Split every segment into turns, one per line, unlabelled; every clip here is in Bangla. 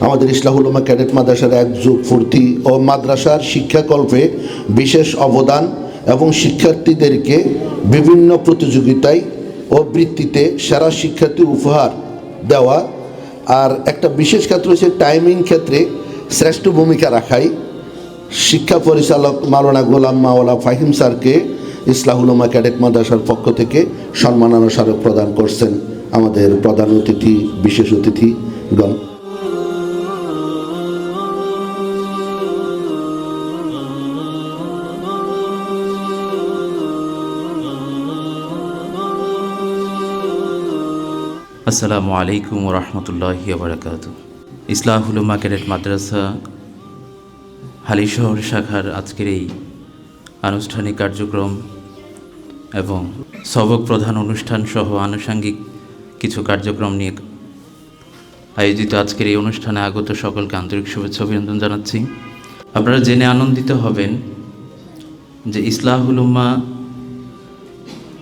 আমাদের ইসলাহুল উলামা ক্যাডেট মাদ্রাসার এক যুগ পূর্তি ও মাদ্রাসার শিক্ষাকল্পে বিশেষ অবদান এবং শিক্ষার্থীদেরকে বিভিন্ন প্রতিযোগিতায় ও বৃত্তিতে সেরা শিক্ষার্থী উপহার দেওয়া। আর একটা বিশেষ ক্ষেত্র হচ্ছে টাইমিং ক্ষেত্রে শ্রেষ্ঠ ভূমিকা রাখাই শিক্ষা পরিচালক মাওলানা গোলাম মাওলা ফাহিম স্যারকে ইসলাহুল উলামা ক্যাডেট মাদ্রাসার পক্ষ থেকে সম্মাননা স্মারক প্রদান করছেন আমাদের প্রধান অতিথি, বিশেষ অতিথিগণ।
আসসালামু আলাইকুম ওয়া রাহমাতুল্লাহি ওয়া বারাকাতুহু। ইসলাহুল উলামা ক্যাডেট মাদ্রাসা হালিশহর শাখার আজকের এই আনুষ্ঠানিক কার্যক্রম এবং সবক প্রধান অনুষ্ঠান সহ আনুষঙ্গিক কিছু কার্যক্রম নিয়ে আয়োজিত আজকের এই অনুষ্ঠানে আগত সকলকে আন্তরিক শুভেচ্ছা অভিনন্দন জানাচ্ছি। আপনারা জেনে আনন্দিত হবেন যে ইসলাহুল উলামা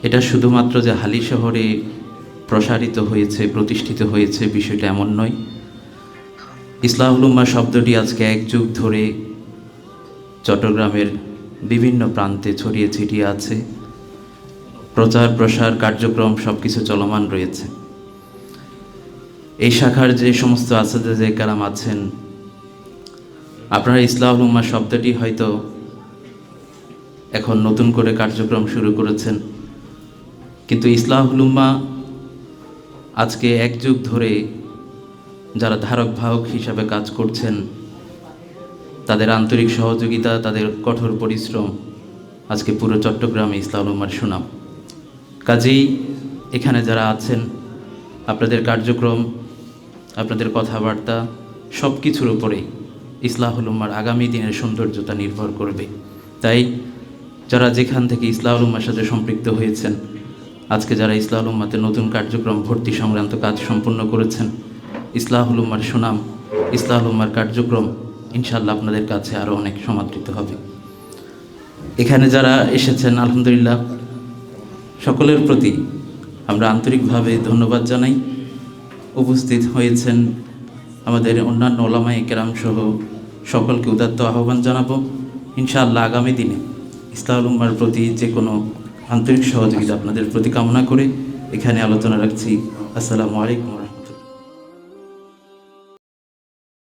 এটা শুধুমাত্র যে হালিশহরে প্রসারিত হয়েছে, প্রতিষ্ঠিত হয়েছে, বিষয়টা এমন নয়। ইসলাহুল উলামা শব্দটি আজকে এক যুগ ধরে চট্টগ্রামের বিভিন্ন প্রান্তে ছড়িয়ে ছিটিয়ে আছে। প্রচার প্রসার কার্যক্রম সব কিছু চলমান রয়েছে। এই শাখার যে সমস্ত আসাদে কেরাম আছেন, আপনারা ইসলাহুল উলামা শব্দটি হয়তো এখন নতুন করে কার্যক্রম শুরু করেছেন, কিন্তু ইসলাহুল উলামা আজকে এক যুগ ধরে যারা ধারক বাহক হিসাবে কাজ করছেন, তাদের আন্তরিক সহযোগিতা, তাদের কঠোর পরিশ্রম আজকে পুরো চট্টগ্রামে ইসলাহুল উলামার সুনাম। কাজেই এখানে যারা আছেন, আপনাদের কার্যক্রম, আপনাদের কথাবার্তা সব কিছুর উপরেই ইসলাহুল উলামার আগামী দিনের সৌন্দর্যতা নির্ভর করবে। তাই যারা যেখান থেকে ইসলাহুল উলামার সাথে সম্পৃক্ত হয়েছেন, আজকে যারা ইসলাহুল উলামাতে নতুন কার্যক্রম ভর্তি সংক্রান্ত কাজ সম্পন্ন করেছেন, ইসলাহুল উলামার সুনাম, ইসলাহুল উলামার কার্যক্রম ইনশাআল্লাহ আপনাদের কাছে আরও অনেক সমাদৃত হবে। এখানে যারা এসেছেন, আলহামদুলিল্লাহ সকলের প্রতি আমরা আন্তরিকভাবে ধন্যবাদ জানাই। উপস্থিত হয়েছেন আমাদের অন্যান্য ওলামায়ে কেরাম সহ সকলকে উদাত্ত আহ্বান জানাবো। ইনশাআল্লাহ আগামী দিনে ইসলাহুল উলামার প্রতি যে কোনো আন্তরিক সহযোগিতা আপনাদের প্রতি কামনা করে এখানে আলোচনা রাখছি। আসসালামু আলাইকুম।